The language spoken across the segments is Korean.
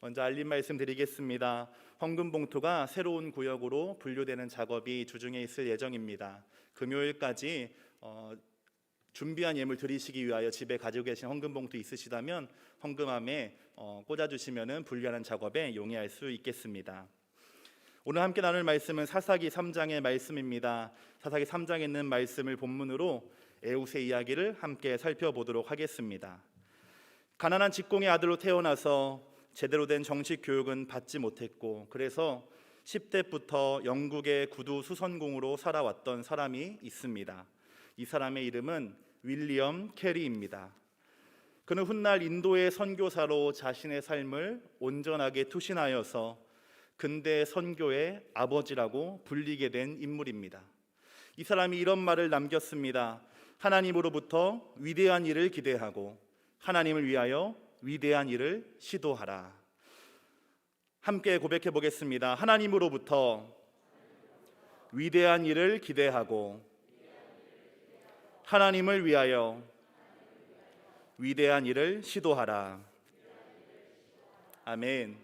먼저 알림 말씀드리겠습니다. 헌금 봉투가 새로운 구역으로 분류되는 작업이 주중에 있을 예정입니다. 금요일까지 준비한 예물 드리시기 위하여 집에 가지고 계신 헌금 봉투 있으시다면 헌금함에 꽂아주시면 분류하는 작업에 용이할 수 있겠습니다. 오늘 함께 나눌 말씀은 사사기 3장의 말씀입니다. 사사기 3장에 있는 말씀을 본문으로 에웃의 이야기를 함께 살펴보도록 하겠습니다. 가난한 직공의 아들로 태어나서 제대로 된 정식 교육은 받지 못했고, 그래서 10대부터 영국의 구두 수선공으로 살아왔던 사람이 있습니다. 이 사람의 이름은 윌리엄 캐리입니다. 그는 훗날 인도의 선교사로 자신의 삶을 온전하게 투신하여서 근대 선교의 아버지라고 불리게 된 인물입니다. 이 사람이 이런 말을 남겼습니다. 하나님으로부터 위대한 일을 기대하고 하나님을 위하여 위대한 일을 시도하라. 함께 고백해 보겠습니다. 하나님으로부터 위대한 일을 기대하고 하나님을 위하여 위대한 일을 시도하라. 아멘.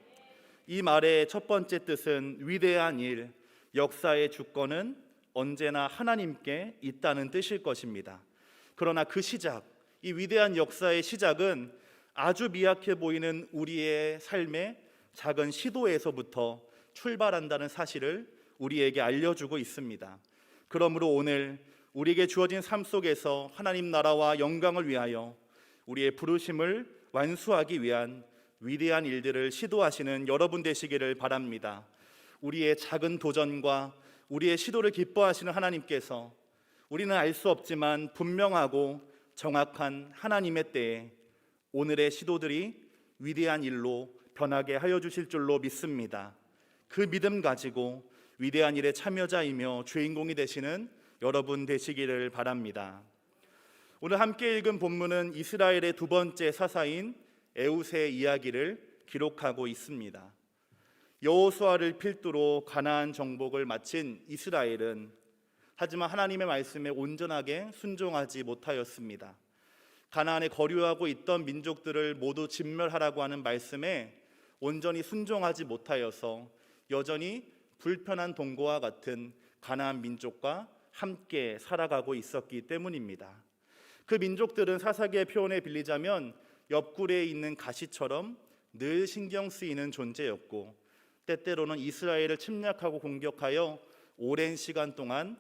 이 말의 첫 번째 뜻은 위대한 일, 역사의 주권은 언제나 하나님께 있다는 뜻일 것입니다. 그러나 그 시작, 이 위대한 역사의 시작은 아주 미약해 보이는 우리의 삶의 작은 시도에서부터 출발한다는 사실을 우리에게 알려주고 있습니다. 그러므로 오늘 우리에게 주어진 삶 속에서 하나님 나라와 영광을 위하여 우리의 부르심을 완수하기 위한 위대한 일들을 시도하시는 여러분 되시기를 바랍니다. 우리의 작은 도전과 우리의 시도를 기뻐하시는 하나님께서 우리는 알 수 없지만 분명하고 정확한 하나님의 때에 오늘의 시도들이 위대한 일로 변하게 하여 주실 줄로 믿습니다. 그 믿음 가지고 위대한 일의 참여자이며 주인공이 되시는 여러분 되시기를 바랍니다. 오늘 함께 읽은 본문은 이스라엘의 두 번째 사사인 에웃의 이야기를 기록하고 있습니다. 여호수아를 필두로 가나안 정복을 마친 이스라엘은 하지만 하나님의 말씀에 온전하게 순종하지 못하였습니다. 가나안에 거류하고 있던 민족들을 모두 진멸하라고 하는 말씀에 온전히 순종하지 못하여서 여전히 불편한 동거와 같은 가나안 민족과 함께 살아가고 있었기 때문입니다. 그 민족들은 사사기의 표현에 빌리자면 옆구리에 있는 가시처럼 늘 신경 쓰이는 존재였고, 때때로는 이스라엘을 침략하고 공격하여 오랜 시간 동안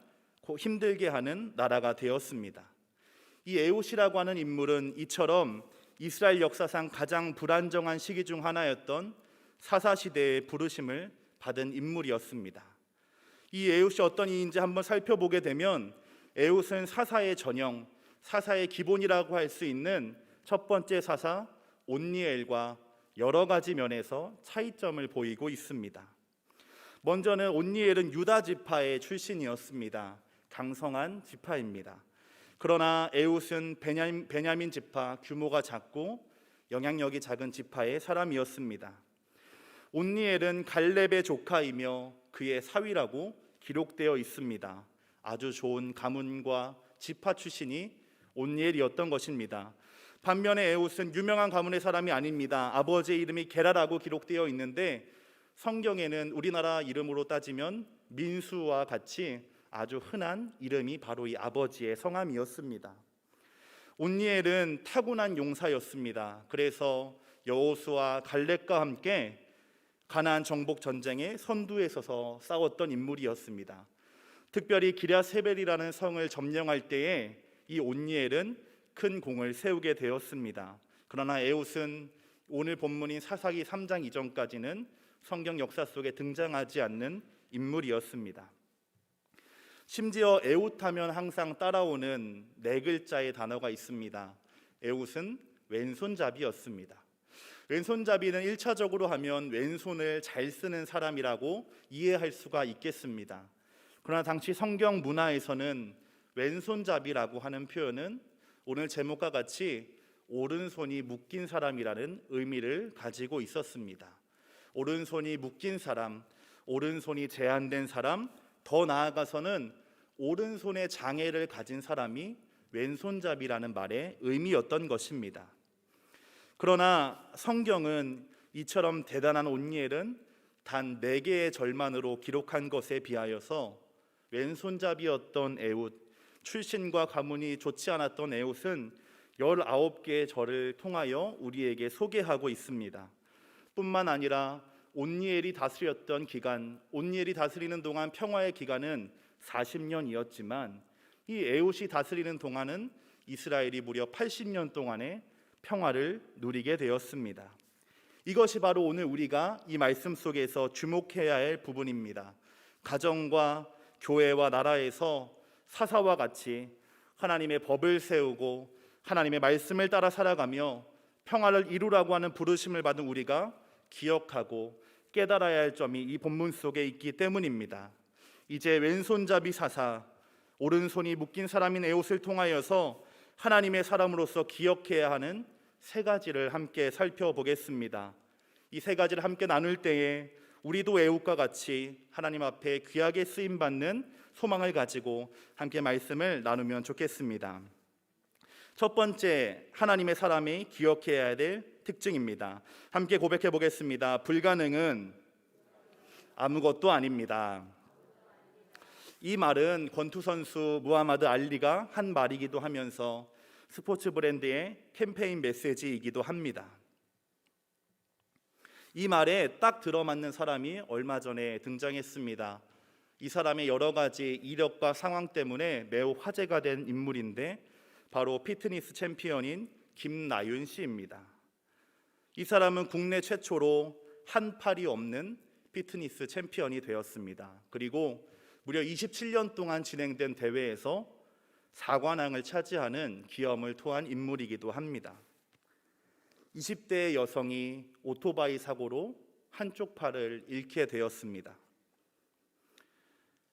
힘들게 하는 나라가 되었습니다. 이 에웃이라고 하는 인물은 이처럼 이스라엘 역사상 가장 불안정한 시기 중 하나였던 사사시대의 부르심을 받은 인물이었습니다. 이 에웃이 어떤 이인지 한번 살펴보게 되면 에웃은 사사의 전형, 사사의 기본이라고 할 수 있는 첫 번째 사사 온니엘과 여러 가지 면에서 차이점을 보이고 있습니다. 먼저는 온니엘은 유다 지파의 출신이었습니다. 강성한 지파입니다. 그러나 에웃은 베냐민 지파, 규모가 작고 영향력이 작은 지파의 사람이었습니다. 온니엘은 갈렙의 조카이며 그의 사위라고 기록되어 있습니다. 아주 좋은 가문과 지파 출신이 온니엘이었던 것입니다. 반면에 에웃은 유명한 가문의 사람이 아닙니다. 아버지의 이름이 게라라고 기록되어 있는데 성경에는 우리나라 이름으로 따지면 민수와 같이 아주 흔한 이름이 바로 이 아버지의 성함이었습니다. 온니엘은 타고난 용사였습니다. 그래서 여호수아 갈렙과 함께 가나안 정복 전쟁의 선두에 서서 싸웠던 인물이었습니다. 특별히 기랴세벨이라는 성을 점령할 때에 이 온니엘은 큰 공을 세우게 되었습니다. 그러나 에웃은 오늘 본문인 사사기 3장 이전까지는 성경 역사 속에 등장하지 않는 인물이었습니다. 심지어 에웃하면 항상 따라오는 네 글자의 단어가 있습니다. 에웃은 왼손잡이였습니다. 왼손잡이는 1차적으로 하면 왼손을 잘 쓰는 사람이라고 이해할 수가 있겠습니다. 그러나 당시 성경 문화에서는 왼손잡이라고 하는 표현은 오늘 제목과 같이 오른손이 묶인 사람이라는 의미를 가지고 있었습니다. 오른손이 묶인 사람, 오른손이 제한된 사람, 더 나아가서는 오른손에 장애를 가진 사람이 왼손잡이라는 말의 의미였던 것입니다. 그러나 성경은 이처럼 대단한 온니엘은 단 4개의 절만으로 기록한 것에 비하여서 왼손잡이였던 에훗, 출신과 가문이 좋지 않았던 에훗은 19개의 절을 통하여 우리에게 소개하고 있습니다. 뿐만 아니라 온니엘이 다스렸던 기간, 온니엘이 다스리는 동안 평화의 기간은 40년이었지만 이 에훗이 다스리는 동안은 이스라엘이 무려 80년 동안의 평화를 누리게 되었습니다. 이것이 바로 오늘 우리가 이 말씀 속에서 주목해야 할 부분입니다. 가정과 교회와 나라에서 사사와 같이 하나님의 법을 세우고 하나님의 말씀을 따라 살아가며 평화를 이루라고 하는 부르심을 받은 우리가 기억하고 깨달아야 할 점이 이 본문 속에 있기 때문입니다. 이제 왼손잡이 사사, 오른손이 묶인 사람인 에훗을 통하여서 하나님의 사람으로서 기억해야 하는 3가지를 함께 살펴보겠습니다. 이 3가지를 함께 나눌 때에 우리도 에훗과 같이 하나님 앞에 귀하게 쓰임받는 소망을 가지고 함께 말씀을 나누면 좋겠습니다. 첫 번째, 하나님의 사람이 기억해야 될 특징입니다. 함께 고백해 보겠습니다. 불가능은 아무것도 아닙니다. 이 말은 권투 선수 무하마드 알리가 한 말이기도 하면서 스포츠 브랜드의 캠페인 메시지이기도 합니다. 이 말에 딱 들어맞는 사람이 얼마 전에 등장했습니다. 이 사람의 여러 가지 이력과 상황 때문에 매우 화제가 된 인물인데 바로 피트니스 챔피언인 김나윤 씨입니다. 이 사람은 국내 최초로 한 팔이 없는 피트니스 챔피언이 되었습니다. 그리고 무려 27년 동안 진행된 대회에서 4관왕을 차지하는 기염을 토한 인물이기도 합니다. 20대의 여성이 오토바이 사고로 한쪽 팔을 잃게 되었습니다.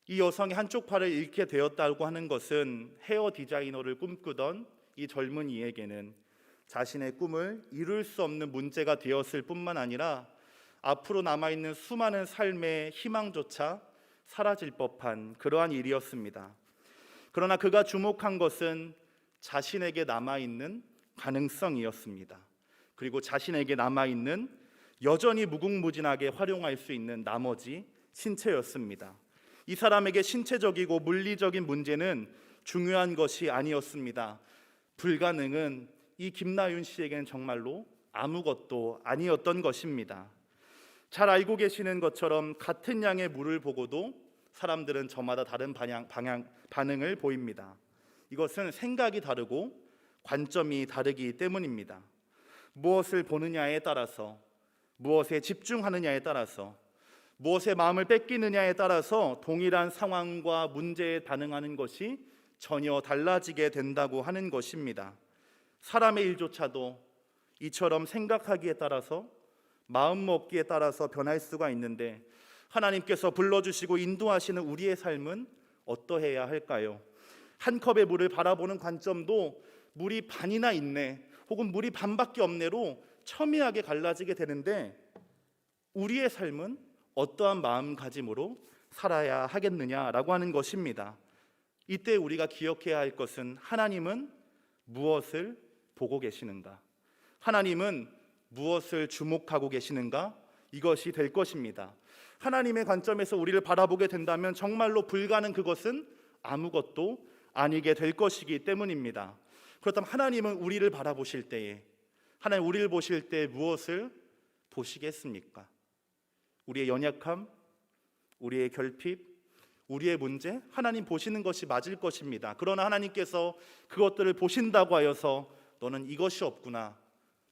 이 여성이 한쪽 팔을 잃게 되었다고 하는 것은 헤어 디자이너를 꿈꾸던 이 젊은이에게는 자신의 꿈을 이룰 수 없는 문제가 되었을 뿐만 아니라 앞으로 남아있는 수많은 삶의 희망조차 사라질 법한 그러한 일이었습니다. 그러나 그가 주목한 것은 자신에게 남아있는 가능성이었습니다. 그리고 자신에게 남아있는 여전히 무궁무진하게 활용할 수 있는 나머지 신체였습니다. 이 사람에게 신체적이고 물리적인 문제는 중요한 것이 아니었습니다. 불가능은 이 김나윤 씨에게는 정말로 아무것도 아니었던 것입니다. 잘 알고 계시는 것처럼 같은 양의 물을 보고도 사람들은 저마다 다른 반응을 보입니다. 이것은 생각이 다르고 관점이 다르기 때문입니다. 무엇을 보느냐에 따라서, 무엇에 집중하느냐에 따라서, 무엇에 마음을 뺏기느냐에 따라서 동일한 상황과 문제에 반응하는 것이 전혀 달라지게 된다고 하는 것입니다. 사람의 일조차도 이처럼 생각하기에 따라서, 마음 먹기에 따라서 변할 수가 있는데 하나님께서 불러주시고 인도하시는 우리의 삶은 어떠해야 할까요? 한 컵의 물을 바라보는 관점도 물이 반이나 있네, 혹은 물이 반밖에 없네로 첨예하게 갈라지게 되는데 우리의 삶은 어떠한 마음가짐으로 살아야 하겠느냐라고 하는 것입니다. 이때 우리가 기억해야 할 것은 하나님은 무엇을 보고 계시는가? 하나님은 무엇을 주목하고 계시는가? 이것이 될 것입니다. 하나님의 관점에서 우리를 바라보게 된다면 정말로 불가능, 그것은 아무것도 아니게 될 것이기 때문입니다. 그렇다면 하나님은 우리를 바라보실 때에, 하나님 우리를 보실 때 무엇을 보시겠습니까? 우리의 연약함, 우리의 결핍, 우리의 문제, 하나님 보시는 것이 맞을 것입니다. 그러나 하나님께서 그것들을 보신다고 하여서 너는 이것이 없구나,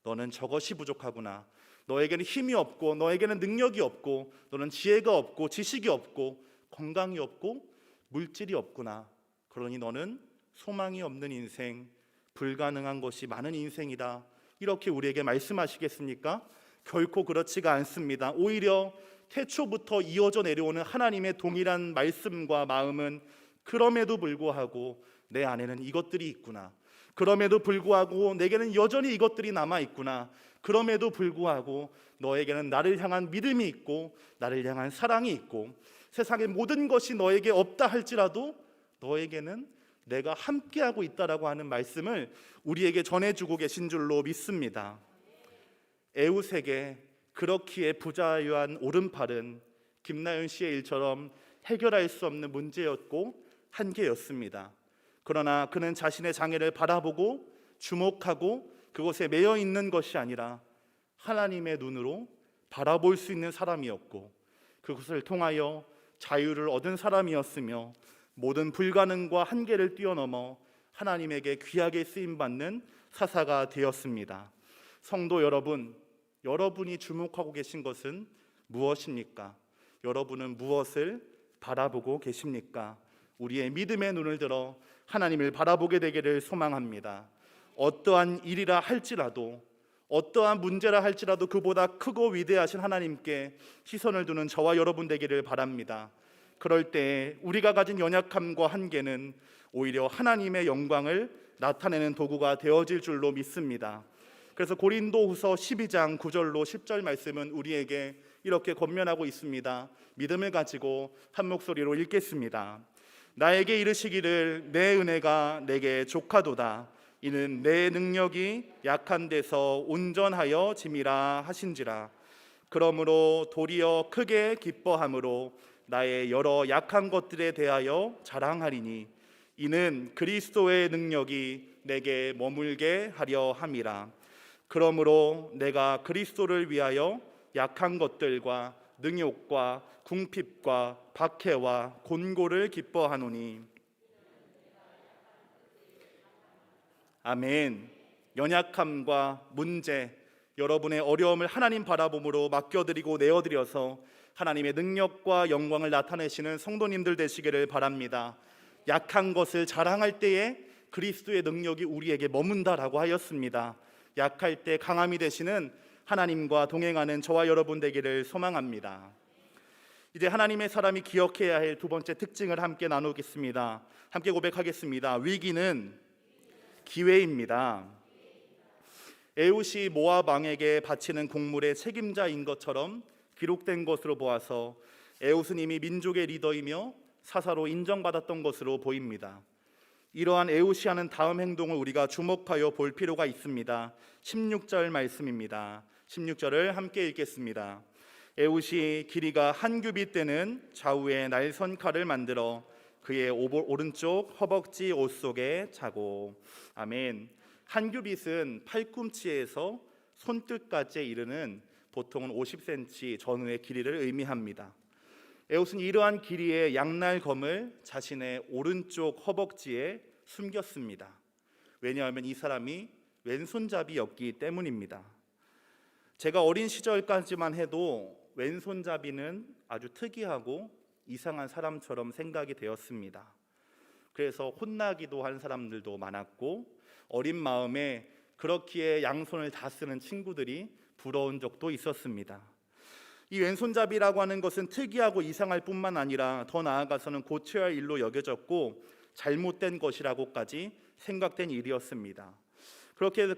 너는 저것이 부족하구나, 너에게는 힘이 없고 너에게는 능력이 없고 너는 지혜가 없고 지식이 없고 건강이 없고 물질이 없구나, 그러니 너는 소망이 없는 인생, 불가능한 것이 많은 인생이다, 이렇게 우리에게 말씀하시겠습니까? 결코 그렇지가 않습니다. 오히려 태초부터 이어져 내려오는 하나님의 동일한 말씀과 마음은 그럼에도 불구하고 내 안에는 이것들이 있구나, 그럼에도 불구하고 내게는 여전히 이것들이 남아있구나, 그럼에도 불구하고 너에게는 나를 향한 믿음이 있고 나를 향한 사랑이 있고 세상의 모든 것이 너에게 없다 할지라도 너에게는 내가 함께하고 있다라고 하는 말씀을 우리에게 전해주고 계신 줄로 믿습니다. 에훗에게 그렇기에 부자유한 오른팔은 김나윤 씨의 일처럼 해결할 수 없는 문제였고 한계였습니다. 그러나 그는 자신의 장애를 바라보고 주목하고 그곳에 매여 있는 것이 아니라 하나님의 눈으로 바라볼 수 있는 사람이었고, 그것을 통하여 자유를 얻은 사람이었으며 모든 불가능과 한계를 뛰어넘어 하나님에게 귀하게 쓰임받는 사사가 되었습니다. 성도 여러분, 여러분이 주목하고 계신 것은 무엇입니까? 여러분은 무엇을 바라보고 계십니까? 우리의 믿음의 눈을 들어 하나님을 바라보게 되기를 소망합니다. 어떠한 일이라 할지라도, 어떠한 문제라 할지라도 그보다 크고 위대하신 하나님께 시선을 두는 저와 여러분 되기를 바랍니다. 그럴 때 우리가 가진 연약함과 한계는 오히려 하나님의 영광을 나타내는 도구가 되어질 줄로 믿습니다. 그래서 고린도후서 12장 9절로 10절 말씀은 우리에게 이렇게 권면하고 있습니다. 믿음을 가지고 한 목소리로 읽겠습니다. 나에게 이르시기를 내 은혜가 내게 족하도다. 이는 내 능력이 약한 데서 온전하여 짐이라 하신지라. 그러므로 도리어 크게 기뻐함으로 나의 여러 약한 것들에 대하여 자랑하리니 이는 그리스도의 능력이 내게 머물게 하려 함이라. 그러므로 내가 그리스도를 위하여 약한 것들과 능욕과 궁핍과 박해와 곤고를 기뻐하노니. 아멘. 연약함과 문제, 여러분의 어려움을 하나님 바라봄으로 맡겨드리고 내어드려서 하나님의 능력과 영광을 나타내시는 성도님들 되시기를 바랍니다. 약한 것을 자랑할 때에 그리스도의 능력이 우리에게 머문다라고 하였습니다. 약할 때 강함이 되시는 하나님과 동행하는 저와 여러분 되기를 소망합니다. 이제 하나님의 사람이 기억해야 할 두 번째 특징을 함께 나누겠습니다. 함께 고백하겠습니다. 위기는 기회입니다. 에훗이 모압 왕에게 바치는 곡물의 책임자인 것처럼 기록된 것으로 보아서 에훗은 이미 민족의 리더이며 사사로 인정받았던 것으로 보입니다. 이러한 에훗이 하는 다음 행동을 우리가 주목하여 볼 필요가 있습니다. 16절 말씀입니다. 16절을 함께 읽겠습니다. 에훗이 길이가 한 규빗 되는 좌우에 날선 칼을 만들어 그의 오른쪽 허벅지 옷 속에 차고. 아멘. 한 규빗은 팔꿈치에서 손끝까지 이르는 보통은 50cm 전후의 길이를 의미합니다. 에훗은 이러한 길이의 양날검을 자신의 오른쪽 허벅지에 숨겼습니다. 왜냐하면 이 사람이 왼손잡이였기 때문입니다. 제가 어린 시절까지만 해도 왼손잡이는 아주 특이하고 이상한 사람처럼 생각이 되었습니다. 그래서 혼나기도 한 사람들도 많았고, 어린 마음에 그렇기에 양손을 다 쓰는 친구들이 부러운 적도 있었습니다. 이 왼손잡이라고 하는 것은 특이하고 이상할 뿐만 아니라 더 나아가서는 고쳐야 할 일로 여겨졌고 잘못된 것이라고까지 생각된 일이었습니다.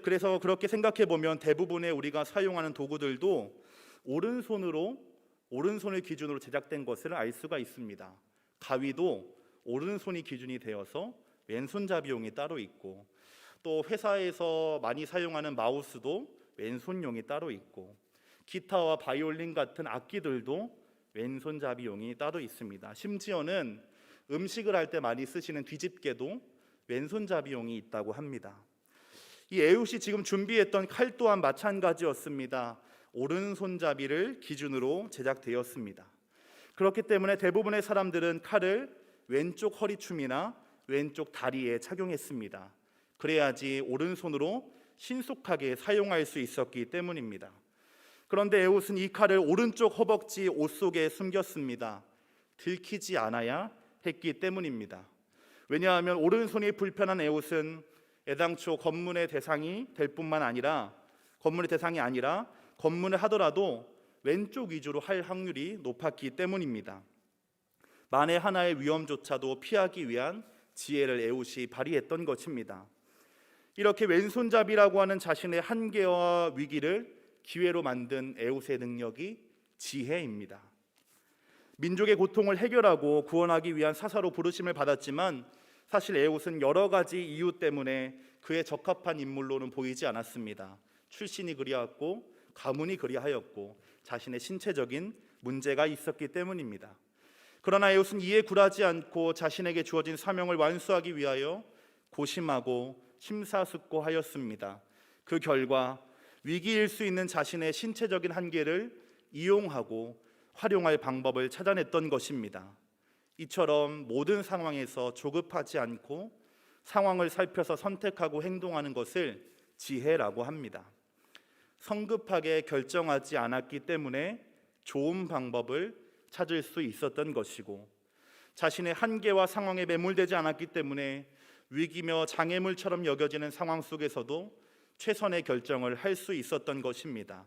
그래서 그렇게 생각해 보면 대부분의 우리가 사용하는 도구들도 오른손을 기준으로 제작된 것을 알 수가 있습니다. 가위도 오른손이 기준이 되어서 왼손잡이용이 따로 있고, 또 회사에서 많이 사용하는 마우스도 왼손용이 따로 있고, 기타와 바이올린 같은 악기들도 왼손잡이용이 따로 있습니다. 심지어는 음식을 할 때 많이 쓰시는 뒤집개도 왼손잡이용이 있다고 합니다. 이 에훗이 지금 준비했던 칼 또한 마찬가지였습니다. 오른손잡이를 기준으로 제작되었습니다. 그렇기 때문에 대부분의 사람들은 칼을 왼쪽 허리춤이나 왼쪽 다리에 착용했습니다. 그래야지 오른손으로 신속하게 사용할 수 있었기 때문입니다. 그런데 에훗은 이 칼을 오른쪽 허벅지 옷 속에 숨겼습니다. 들키지 않아야 했기 때문입니다. 왜냐하면 오른손이 불편한 에훗은 애당초 검문의 대상이 될 뿐만 아니라 검문을 하더라도 왼쪽 위주로 할 확률이 높았기 때문입니다. 만에 하나의 위험조차도 피하기 위한 지혜를 에훗이 발휘했던 것입니다. 이렇게 왼손잡이라고 하는 자신의 한계와 위기를 기회로 만든 에훗의 능력이 지혜입니다. 민족의 고통을 해결하고 구원하기 위한 사사로 부르심을 받았지만 사실 에훗은 여러 가지 이유 때문에 그에 적합한 인물로는 보이지 않았습니다. 출신이 그리하였고 가문이 그리하였고 자신의 신체적인 문제가 있었기 때문입니다. 그러나 에웃은 이에 굴하지 않고 자신에게 주어진 사명을 완수하기 위하여 고심하고 심사숙고하였습니다. 그 결과 위기일 수 있는 자신의 신체적인 한계를 이용하고 활용할 방법을 찾아냈던 것입니다. 이처럼 모든 상황에서 조급하지 않고 상황을 살펴서 선택하고 행동하는 것을 지혜라고 합니다. 성급하게 결정하지 않았기 때문에 좋은 방법을 찾을 수 있었던 것이고, 자신의 한계와 상황에 매몰되지 않았기 때문에 위기며 장애물처럼 여겨지는 상황 속에서도 최선의 결정을 할 수 있었던 것입니다.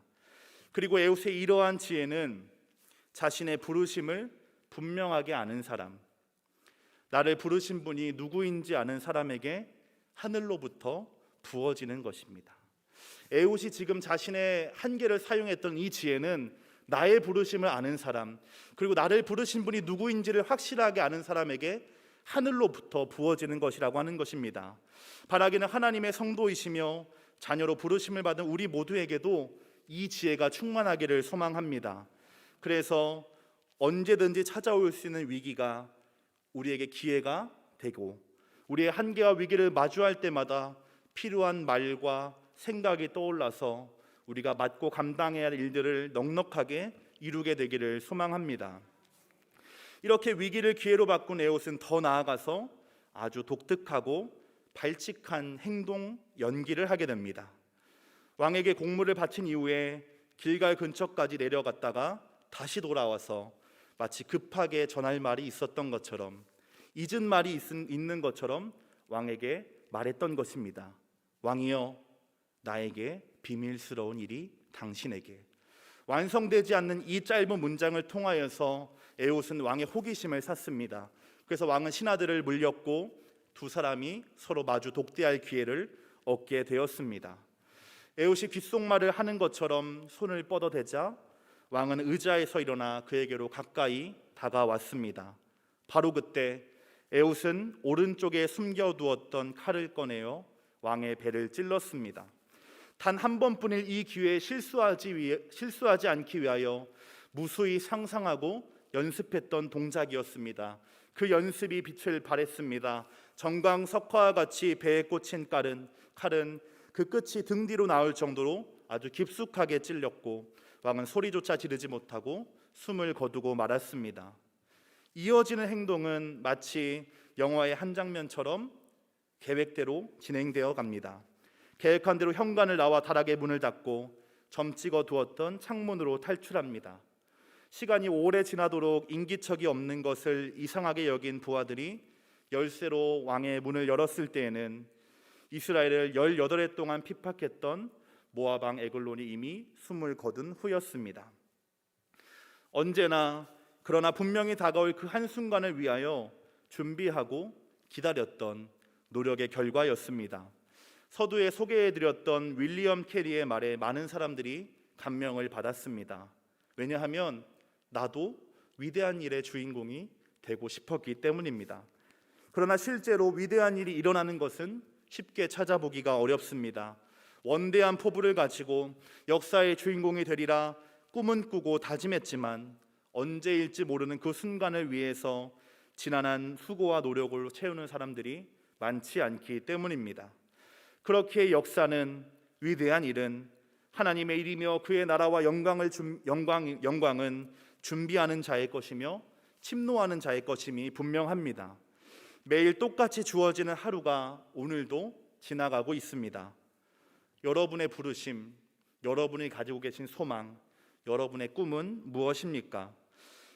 그리고 에웃의 이러한 지혜는 자신의 부르심을 분명하게 아는 사람, 나를 부르신 분이 누구인지 아는 사람에게 하늘로부터 부어지는 것입니다. 에웃이 지금 자신의 한계를 사용했던 이 지혜는 나의 부르심을 아는 사람, 그리고 나를 부르신 분이 누구인지를 확실하게 아는 사람에게 하늘로부터 부어지는 것이라고 하는 것입니다. 바라기는 하나님의 성도이시며 자녀로 부르심을 받은 우리 모두에게도 이 지혜가 충만하기를 소망합니다. 그래서 언제든지 찾아올 수 있는 위기가 우리에게 기회가 되고, 우리의 한계와 위기를 마주할 때마다 필요한 말과 생각이 떠올라서 우리가 맡고 감당해야 할 일들을 넉넉하게 이루게 되기를 소망합니다. 이렇게 위기를 기회로 바꾼 에웃은 더 나아가서 아주 독특하고 발칙한 행동 연기를 하게 됩니다. 왕에게 공물을 바친 이후에 길갈 근처까지 내려갔다가 다시 돌아와서 마치 급하게 전할 말이 있었던 것처럼, 잊은 말이 있는 것처럼 왕에게 말했던 것입니다. 왕이여, 나에게 비밀스러운 일이 당신에게. 완성되지 않는 이 짧은 문장을 통하여서 에웃은 왕의 호기심을 샀습니다. 그래서 왕은 신하들을 물렸고 두 사람이 서로 마주 독대할 기회를 얻게 되었습니다. 에웃이 귓속말을 하는 것처럼 손을 뻗어대자 왕은 의자에서 일어나 그에게로 가까이 다가왔습니다. 바로 그때 에웃은 오른쪽에 숨겨두었던 칼을 꺼내어 왕의 배를 찔렀습니다. 단 한 번뿐일 이 기회에 실수하지 않기 위하여 무수히 상상하고 연습했던 동작이었습니다. 그 연습이 빛을 발했습니다. 정광석화와 같이 배에 꽂힌 칼은 그 끝이 등 뒤로 나올 정도로 아주 깊숙하게 찔렸고, 왕은 소리조차 지르지 못하고 숨을 거두고 말았습니다. 이어지는 행동은 마치 영화의 한 장면처럼 계획대로 진행되어 갑니다. 계획한 대로 현관을 나와 다락의 문을 닫고 점 찍어 두었던 창문으로 탈출합니다. 시간이 오래 지나도록 인기척이 없는 것을 이상하게 여긴 부하들이 열쇠로 왕의 문을 열었을 때에는 이스라엘을 18해 동안 핍박했던 모압 왕 에글론이 이미 숨을 거둔 후였습니다. 언제나 그러나 분명히 다가올 그 한순간을 위하여 준비하고 기다렸던 노력의 결과였습니다. 서두에 소개해드렸던 윌리엄 캐리의 말에 많은 사람들이 감명을 받았습니다. 왜냐하면 나도 위대한 일의 주인공이 되고 싶었기 때문입니다. 그러나 실제로 위대한 일이 일어나는 것은 쉽게 찾아보기가 어렵습니다. 원대한 포부를 가지고 역사의 주인공이 되리라 꿈은 꾸고 다짐했지만 언제일지 모르는 그 순간을 위해서 지난한 수고와 노력을 채우는 사람들이 많지 않기 때문입니다. 그렇게 역사는, 위대한 일은 하나님의 일이며 그의 나라와 영광은 준비하는 자의 것이며 침노하는 자의 것임이 분명합니다. 매일 똑같이 주어지는 하루가 오늘도 지나가고 있습니다. 여러분의 부르심, 여러분이 가지고 계신 소망, 여러분의 꿈은 무엇입니까?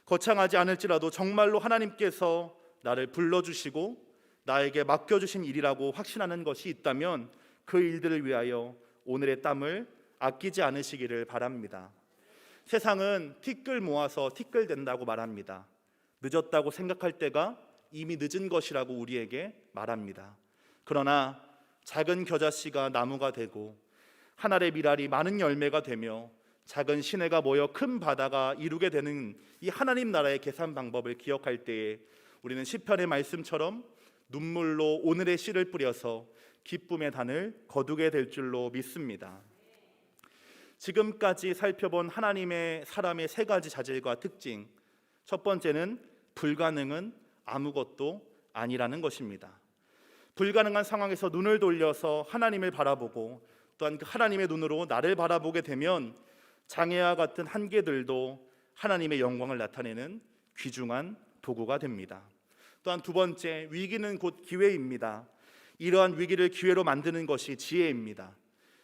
거창하지 않을지라도 정말로 하나님께서 나를 불러주시고 나에게 맡겨주신 일이라고 확신하는 것이 있다면 그 일들을 위하여 오늘의 땀을 아끼지 않으시기를 바랍니다. 세상은 티끌 모아서 티끌된다고 말합니다. 늦었다고 생각할 때가 이미 늦은 것이라고 우리에게 말합니다. 그러나 작은 겨자씨가 나무가 되고 한 알의 밀알이 많은 열매가 되며 작은 시내가 모여 큰 바다가 이루게 되는 이 하나님 나라의 계산 방법을 기억할 때에 우리는 시편의 말씀처럼 눈물로 오늘의 씨를 뿌려서 기쁨의 단을 거두게 될 줄로 믿습니다. 지금까지 살펴본 하나님의 사람의 세 가지 자질과 특징, 첫 번째는 불가능은 아무것도 아니라는 것입니다. 불가능한 상황에서 눈을 돌려서 하나님을 바라보고 또한 그 하나님의 눈으로 나를 바라보게 되면 장애와 같은 한계들도 하나님의 영광을 나타내는 귀중한 도구가 됩니다. 또한 두 번째, 위기는 곧 기회입니다. 이러한 위기를 기회로 만드는 것이 지혜입니다.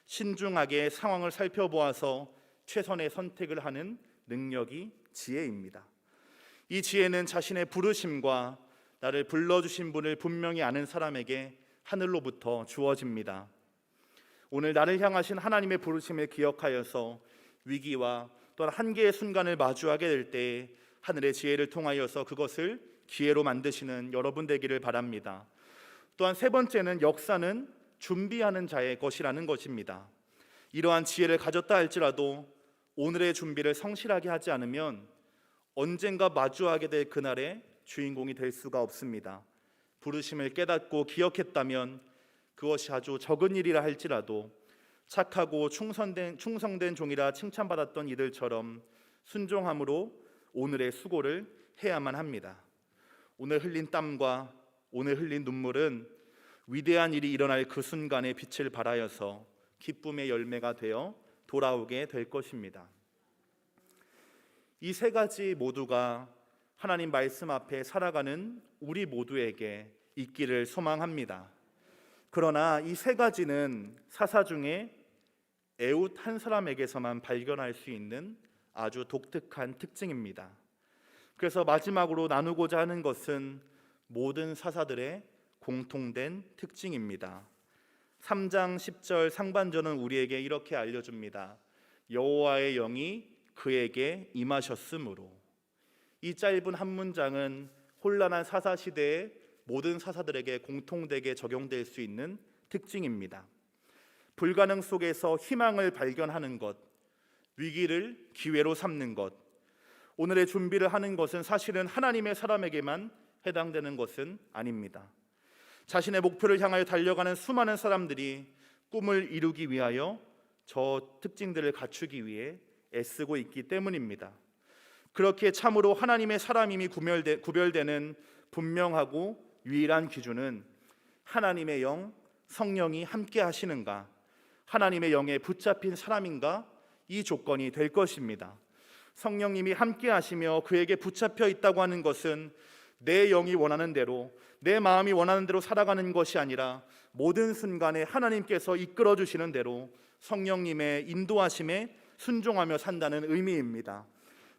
신중하게 상황을 살펴보아서 최선의 선택을 하는 능력이 지혜입니다. 이 지혜는 자신의 부르심과 나를 불러주신 분을 분명히 아는 사람에게 하늘로부터 주어집니다. 오늘 나를 향하신 하나님의 부르심을 기억하여서 위기와 또한 한계의 순간을 마주하게 될 때 하늘의 지혜를 통하여서 그것을 기회로 만드시는 여러분 되기를 바랍니다. 또한 세 번째는 역사는 준비하는 자의 것이라는 것입니다. 이러한 지혜를 가졌다 할지라도 오늘의 준비를 성실하게 하지 않으면 언젠가 마주하게 될 그날의 주인공이 될 수가 없습니다. 부르심을 깨닫고 기억했다면 그것이 아주 적은 일이라 할지라도 착하고 충성된 종이라 칭찬받았던 이들처럼 순종함으로 오늘의 수고를 해야만 합니다. 오늘 흘린 땀과 오늘 흘린 눈물은 위대한 일이 일어날 그 순간에 빛을 발하여서 기쁨의 열매가 되어 돌아오게 될 것입니다. 이 세 가지 모두가 하나님 말씀 앞에 살아가는 우리 모두에게 있기를 소망합니다. 그러나 이 세 가지는 사사 중에 에웃 한 사람에게서만 발견할 수 있는 아주 독특한 특징입니다. 그래서 마지막으로 나누고자 하는 것은 모든 사사들의 공통된 특징입니다. 3장 10절 상반절은 우리에게 이렇게 알려줍니다. 여호와의 영이 그에게 임하셨으므로. 이 짧은 한 문장은 혼란한 사사 시대의 모든 사사들에게 공통되게 적용될 수 있는 특징입니다. 불가능 속에서 희망을 발견하는 것, 위기를 기회로 삼는 것, 오늘의 준비를 하는 것은 사실은 하나님의 사람에게만 해당되는 것은 아닙니다. 자신의 목표를 향하여 달려가는 수많은 사람들이 꿈을 이루기 위하여 저 특징들을 갖추기 위해 애쓰고 있기 때문입니다. 그렇게 참으로 하나님의 사람임이 구별되는 분명하고 유일한 기준은 하나님의 영, 성령이 함께 하시는가, 하나님의 영에 붙잡힌 사람인가, 이 조건이 될 것입니다. 성령님이 함께 하시며 그에게 붙잡혀 있다고 하는 것은 내 영이 원하는 대로, 내 마음이 원하는 대로 살아가는 것이 아니라 모든 순간에 하나님께서 이끌어 주시는 대로 성령님의 인도하심에 순종하며 산다는 의미입니다.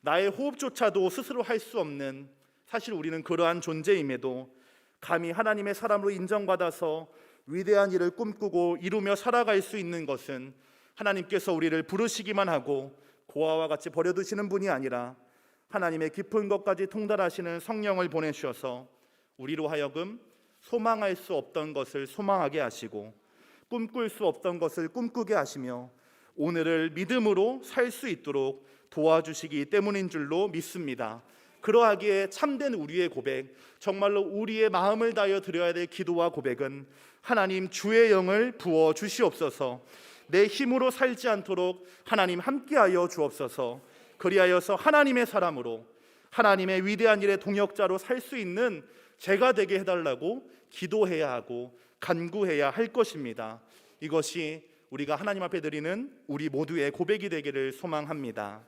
나의 호흡조차도 스스로 할 수 없는, 사실 우리는 그러한 존재임에도 감히 하나님의 사람으로 인정받아서 위대한 일을 꿈꾸고 이루며 살아갈 수 있는 것은 하나님께서 우리를 부르시기만 하고 고아와 같이 버려두시는 분이 아니라 하나님의 깊은 것까지 통달하시는 성령을 보내주셔서 우리로 하여금 소망할 수 없던 것을 소망하게 하시고 꿈꿀 수 없던 것을 꿈꾸게 하시며 오늘을 믿음으로 살 수 있도록 도와주시기 때문인 줄로 믿습니다. 그러하기에 참된 우리의 고백, 정말로 우리의 마음을 다하여 드려야 될 기도와 고백은 하나님 주의 영을 부어 주시옵소서. 내 힘으로 살지 않도록 하나님 함께하여 주옵소서. 그리하여서 하나님의 사람으로 하나님의 위대한 일의 동역자로 살 수 있는 제가 되게 해달라고 기도해야 하고 간구해야 할 것입니다. 이것이 우리가 하나님 앞에 드리는 우리 모두의 고백이 되기를 소망합니다.